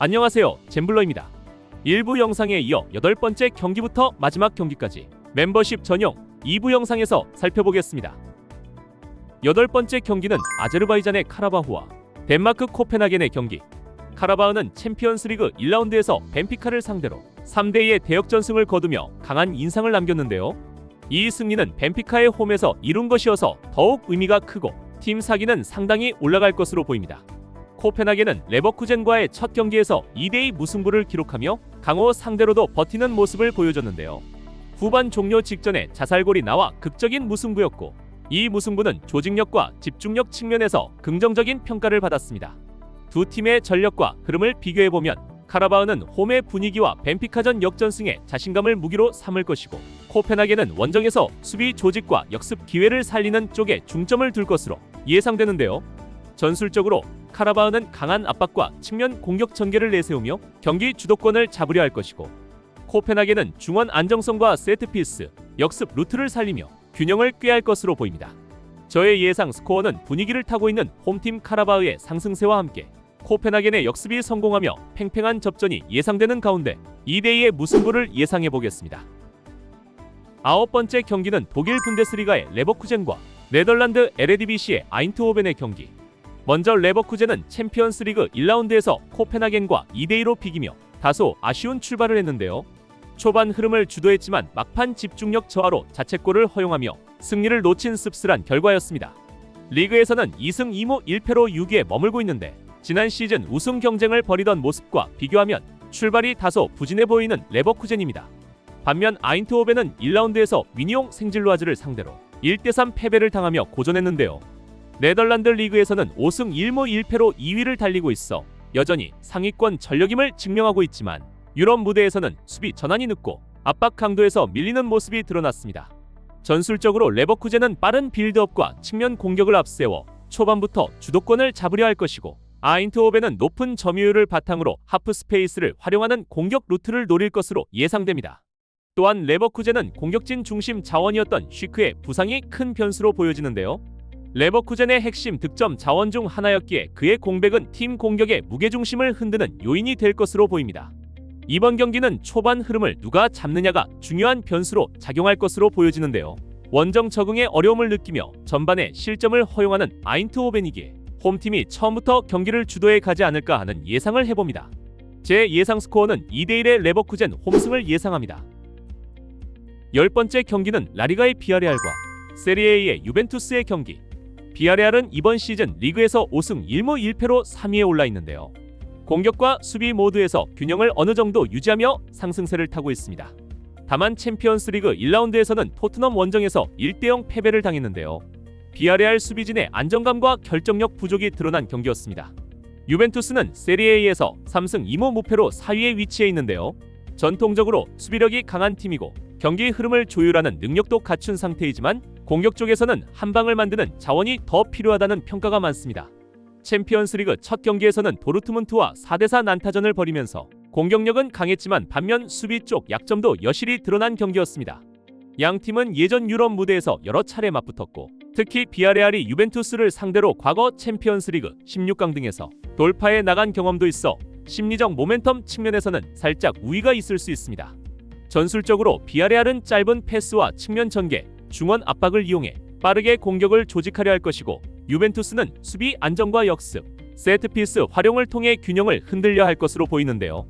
안녕하세요, 잼블러입니다. 일부 영상에 이어 8번째 경기부터 마지막 경기까지 멤버십 전용 2부 영상에서 살펴보겠습니다. 8번째 경기는 아제르바이잔의 카라바흐와 덴마크 코펜하겐의 경기. 카라바흐는 챔피언스리그 1라운드에서 벤피카를 상대로 3대2의 대역전승을 거두며 강한 인상을 남겼는데요. 이 승리는 벤피카의 홈에서 이룬 것이어서 더욱 의미가 크고 팀 사기는 상당히 올라갈 것으로 보입니다. 코펜하겐은 레버쿠젠과의 첫 경기에서 2대2 무승부를 기록하며 강호 상대로도 버티는 모습을 보여줬는데요. 후반 종료 직전에 자살골이 나와 극적인 무승부였고, 이 무승부는 조직력과 집중력 측면에서 긍정적인 평가를 받았습니다. 두 팀의 전력과 흐름을 비교해보면 카라바흐는 홈의 분위기와 벤피카전 역전승에 자신감을 무기로 삼을 것이고, 코펜하겐은 원정에서 수비 조직과 역습 기회를 살리는 쪽에 중점을 둘 것으로 예상되는데요. 전술적으로 카라바흐는 강한 압박과 측면 공격 전개를 내세우며 경기 주도권을 잡으려 할 것이고, 코펜하겐은 중원 안정성과 세트피스, 역습 루트를 살리며 균형을 꾀할 것으로 보입니다. 저의 예상 스코어는 분위기를 타고 있는 홈팀 카라바흐의 상승세와 함께 코펜하겐의 역습이 성공하며 팽팽한 접전이 예상되는 가운데 2대2의 무승부를 예상해보겠습니다. 9번째 경기는 독일 분데스리가의 레버쿠젠과 네덜란드 에레디비시의 아인트호벤의 경기. 먼저 레버쿠젠은 챔피언스리그 1라운드에서 코펜하겐과 2대2로 비기며 다소 아쉬운 출발을 했는데요. 초반 흐름을 주도했지만 막판 집중력 저하로 자책골을 허용하며 승리를 놓친 씁쓸한 결과였습니다. 리그에서는 2승 2무 1패로 6위에 머물고 있는데, 지난 시즌 우승 경쟁을 벌이던 모습과 비교하면 출발이 다소 부진해 보이는 레버쿠젠입니다. 반면 아인트호벤은 1라운드에서 위니옹 생질로아즈를 상대로 1대3 패배를 당하며 고전했는데요. 네덜란드 리그에서는 5승 1무 1패로 2위를 달리고 있어 여전히 상위권 전력임을 증명하고 있지만, 유럽 무대에서는 수비 전환이 늦고 압박 강도에서 밀리는 모습이 드러났습니다. 전술적으로 레버쿠젠은 빠른 빌드업과 측면 공격을 앞세워 초반부터 주도권을 잡으려 할 것이고, 아인트호벤은 높은 점유율을 바탕으로 하프 스페이스를 활용하는 공격 루트를 노릴 것으로 예상됩니다. 또한 레버쿠젠은 공격진 중심 자원이었던 쉬크의 부상이 큰 변수로 보여지는데요. 레버쿠젠의 핵심 득점 자원 중 하나였기에 그의 공백은 팀 공격의 무게중심을 흔드는 요인이 될 것으로 보입니다. 이번 경기는 초반 흐름을 누가 잡느냐가 중요한 변수로 작용할 것으로 보여지는데요. 원정 적응에 어려움을 느끼며 전반에 실점을 허용하는 아인트호벤이기에 홈팀이 처음부터 경기를 주도해 가지 않을까 하는 예상을 해봅니다. 제 예상 스코어는 2대1의 레버쿠젠 홈승을 예상합니다. 10번째 경기는 라리가의 비아레알과 세리에A의 유벤투스의 경기. 비아레알은 이번 시즌 리그에서 5승 1무 1패로 3위에 올라 있는데요. 공격과 수비 모두에서 균형을 어느 정도 유지하며 상승세를 타고 있습니다. 다만 챔피언스리그 1라운드에서는 토트넘 원정에서 1대0 패배를 당했는데요. 비아레알 수비진의 안정감과 결정력 부족이 드러난 경기였습니다. 유벤투스는 세리에A에서 3승 2무 무패로 4위에 위치해 있는데요. 전통적으로 수비력이 강한 팀이고 경기 흐름을 조율하는 능력도 갖춘 상태이지만, 공격 쪽에서는 한 방을 만드는 자원이 더 필요하다는 평가가 많습니다. 챔피언스리그 첫 경기에서는 도르트문트와 4대4 난타전을 벌이면서 공격력은 강했지만 반면 수비 쪽 약점도 여실히 드러난 경기였습니다. 양 팀은 예전 유럽 무대에서 여러 차례 맞붙었고, 특히 비아레알이 유벤투스를 상대로 과거 챔피언스리그 16강 등에서 돌파해 나간 경험도 있어 심리적 모멘텀 측면에서는 살짝 우위가 있을 수 있습니다. 전술적으로 비아레알은 짧은 패스와 측면 전개, 중원 압박을 이용해 빠르게 공격을 조직하려 할 것이고, 유벤투스는 수비 안정과 역습, 세트피스 활용을 통해 균형을 흔들려 할 것으로 보이는데요.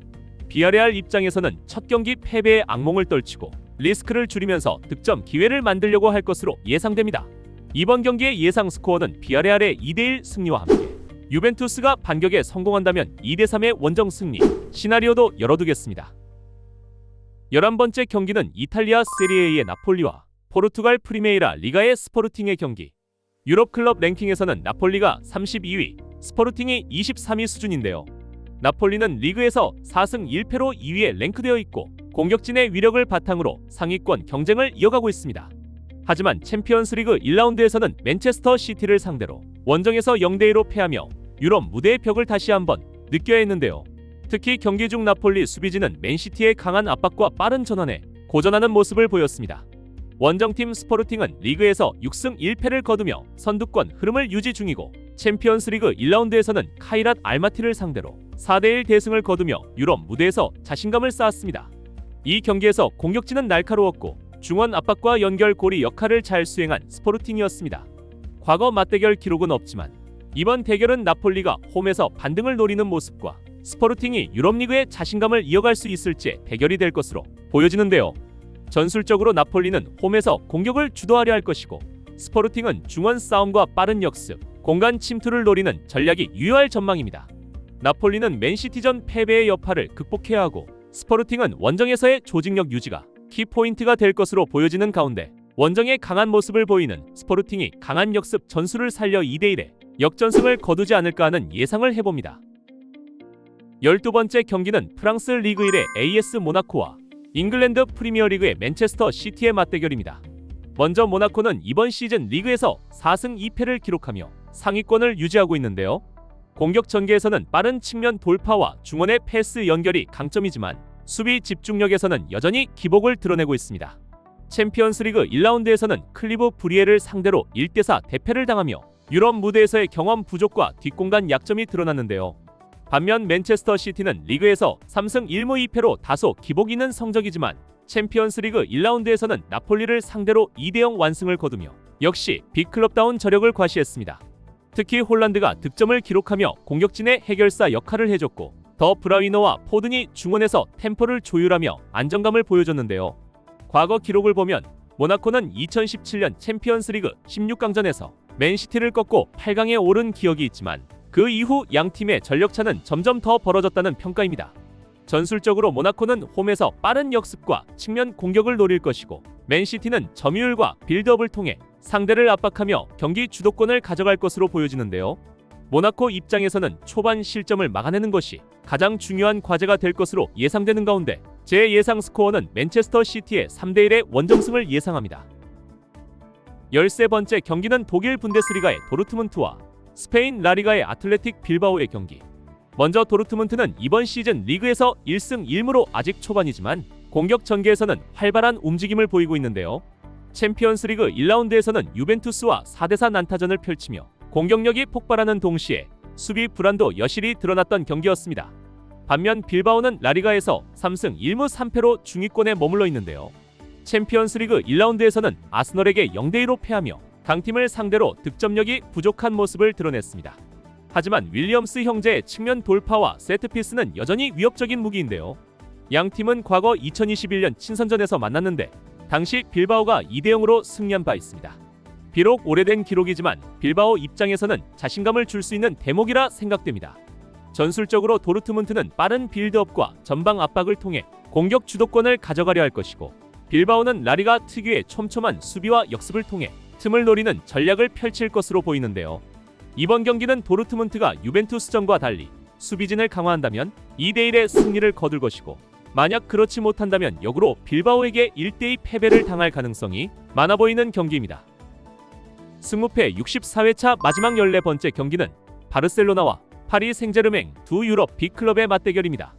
비아레알 입장에서는 첫 경기 패배의 악몽을 떨치고 리스크를 줄이면서 득점 기회를 만들려고 할 것으로 예상됩니다. 이번 경기의 예상 스코어는 비아레알의 2대1 승리와 함께 유벤투스가 반격에 성공한다면 2대3의 원정 승리 시나리오도 열어두겠습니다. 11번째 경기는 이탈리아 세리에A의 나폴리와 포르투갈 프리메이라 리가의 스포르팅의 경기. 유럽 클럽 랭킹에서는 나폴리가 32위, 스포르팅이 23위 수준인데요. 나폴리는 리그에서 4승 1패로 2위에 랭크되어 있고, 공격진의 위력을 바탕으로 상위권 경쟁을 이어가고 있습니다. 하지만 챔피언스리그 1라운드에서는 맨체스터 시티를 상대로 원정에서 0대2로 패하며 유럽 무대의 벽을 다시 한번 느껴야 했는데요. 특히 경기 중 나폴리 수비진은 맨시티의 강한 압박과 빠른 전환에 고전하는 모습을 보였습니다. 원정팀 스포르팅은 리그에서 6승 1패를 거두며 선두권 흐름을 유지 중이고, 챔피언스리그 1라운드에서는 카이랏 알마티를 상대로 4대1 대승을 거두며 유럽 무대에서 자신감을 쌓았습니다. 이 경기에서 공격진은 날카로웠고 중원 압박과 연결고리 역할을 잘 수행한 스포르팅이었습니다. 과거 맞대결 기록은 없지만 이번 대결은 나폴리가 홈에서 반등을 노리는 모습과 스포르팅이 유럽리그의 자신감을 이어갈 수 있을지 대결이 될 것으로 보여지는데요. 전술적으로 나폴리는 홈에서 공격을 주도하려 할 것이고 스포르팅은 중원 싸움과 빠른 역습, 공간 침투를 노리는 전략이 유효할 전망입니다. 나폴리는 맨시티전 패배의 여파를 극복해야 하고 스포르팅은 원정에서의 조직력 유지가 키포인트가 될 것으로 보여지는 가운데 원정의 강한 모습을 보이는 스포르팅이 강한 역습 전술을 살려 2대1의 역전승을 거두지 않을까 하는 예상을 해봅니다. 12번째 경기는 프랑스 리그 1의 AS 모나코와 잉글랜드 프리미어리그의 맨체스터 시티의 맞대결입니다. 먼저 모나코는 이번 시즌 리그에서 4승 2패를 기록하며 상위권을 유지하고 있는데요. 공격 전개에서는 빠른 측면 돌파와 중원의 패스 연결이 강점이지만 수비 집중력에서는 여전히 기복을 드러내고 있습니다. 챔피언스리그 1라운드에서는 클리브 브리에를 상대로 1대4 대패를 당하며 유럽 무대에서의 경험 부족과 뒷공간 약점이 드러났는데요. 반면 맨체스터 시티는 리그에서 3승 1무 2패로 다소 기복 있는 성적이지만 챔피언스리그 1라운드에서는 나폴리를 상대로 2대0 완승을 거두며 역시 빅클럽다운 저력을 과시했습니다. 특히 홀란드가 득점을 기록하며 공격진의 해결사 역할을 해줬고 더 브라위너와 포든이 중원에서 템포를 조율하며 안정감을 보여줬는데요. 과거 기록을 보면 모나코는 2017년 챔피언스리그 16강전에서 맨시티를 꺾고 8강에 오른 기억이 있지만 그 이후 양 팀의 전력차는 점점 더 벌어졌다는 평가입니다. 전술적으로 모나코는 홈에서 빠른 역습과 측면 공격을 노릴 것이고 맨시티는 점유율과 빌드업을 통해 상대를 압박하며 경기 주도권을 가져갈 것으로 보여지는데요. 모나코 입장에서는 초반 실점을 막아내는 것이 가장 중요한 과제가 될 것으로 예상되는 가운데 제 예상 스코어는 맨체스터 시티의 3대1의 원정승을 예상합니다. 13번째 경기는 독일 분데스리가의 도르트문트와 스페인 라리가의 아틀레틱 빌바오의 경기. 먼저 도르트문트는 이번 시즌 리그에서 1승 1무로 아직 초반이지만 공격 전개에서는 활발한 움직임을 보이고 있는데요. 챔피언스리그 1라운드에서는 유벤투스와 4대4 난타전을 펼치며 공격력이 폭발하는 동시에 수비 불안도 여실히 드러났던 경기였습니다. 반면 빌바오는 라리가에서 3승 1무 3패로 중위권에 머물러 있는데요. 챔피언스리그 1라운드에서는 아스널에게 0대2로 패하며 강팀을 상대로 득점력이 부족한 모습을 드러냈습니다. 하지만 윌리엄스 형제의 측면 돌파와 세트피스는 여전히 위협적인 무기인데요. 양 팀은 과거 2021년 친선전에서 만났는데 당시 빌바오가 2대0으로 승리한 바 있습니다. 비록 오래된 기록이지만 빌바오 입장에서는 자신감을 줄 수 있는 대목이라 생각됩니다. 전술적으로 도르트문트는 빠른 빌드업과 전방 압박을 통해 공격 주도권을 가져가려 할 것이고 빌바오는 라리가 특유의 촘촘한 수비와 역습을 통해 틈을 노리는 전략을 펼칠 것으로 보이는데요. 이번 경기는 도르트문트가 유벤투스전과 달리 수비진을 강화한다면 2대1의 승리를 거둘 것이고 만약 그렇지 못한다면 역으로 빌바오에게 1대2 패배를 당할 가능성이 많아 보이는 경기입니다. 승무패 64회차 마지막 14번째 경기는 바르셀로나와 파리 생제르맹 두 유럽 빅클럽의 맞대결입니다.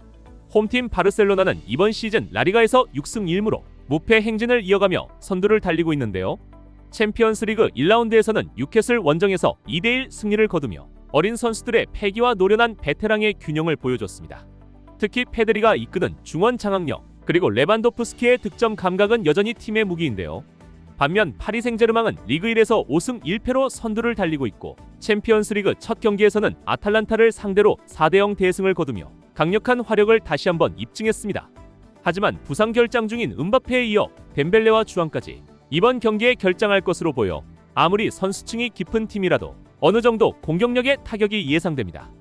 홈팀 바르셀로나는 이번 시즌 라리가에서 6승 1무로 무패 행진을 이어가며 선두를 달리고 있는데요. 챔피언스리그 1라운드에서는 뉴캐슬 원정에서 2대1 승리를 거두며 어린 선수들의 패기와 노련한 베테랑의 균형을 보여줬습니다. 특히 페드리가 이끄는 중원 장악력 그리고 레반도프스키의 득점 감각은 여전히 팀의 무기인데요. 반면 파리 생제르맹은 리그 1에서 5승 1패로 선두를 달리고 있고 챔피언스리그 첫 경기에서는 아탈란타를 상대로 4대0 대승을 거두며 강력한 화력을 다시 한번 입증했습니다. 하지만 부상 결장 중인 음바페에 이어 덴벨레와 주앙까지 이번 경기에 결장할 것으로 보여 아무리 선수층이 깊은 팀이라도 어느 정도 공격력의 타격이 예상됩니다.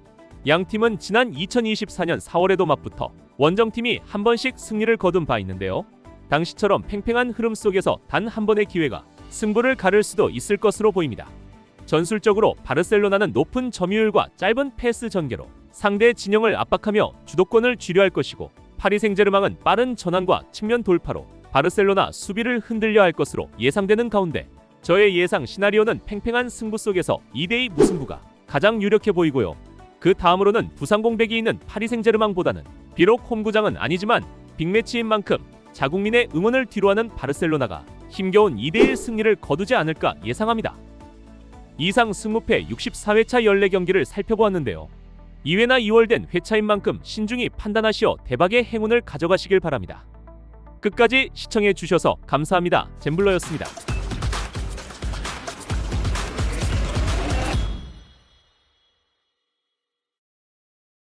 양 팀은 지난 2024년 4월에도 맞붙어 원정팀이 한 번씩 승리를 거둔 바 있는데요. 당시처럼 팽팽한 흐름 속에서 단 한 번의 기회가 승부를 가를 수도 있을 것으로 보입니다. 전술적으로 바르셀로나는 높은 점유율과 짧은 패스 전개로 상대 진영을 압박하며 주도권을 쥐려할 것이고 파리 생제르맹은 빠른 전환과 측면 돌파로 바르셀로나 수비를 흔들려 할 것으로 예상되는 가운데 저의 예상 시나리오는 팽팽한 승부 속에서 2대2 무승부가 가장 유력해 보이고요. 그 다음으로는 부상 공백이 있는 파리 생제르맹보다는 비록 홈구장은 아니지만 빅매치인 만큼 자국민의 응원을 뒤로하는 바르셀로나가 힘겨운 2대1 승리를 거두지 않을까 예상합니다. 이상 승무패 64회차 연례 경기를 살펴보았는데요. 2회나 2월 된 회차인 만큼 신중히 판단하시어 대박의 행운을 가져가시길 바랍니다. 끝까지 시청해 주셔서 감사합니다. 잼블러였습니다.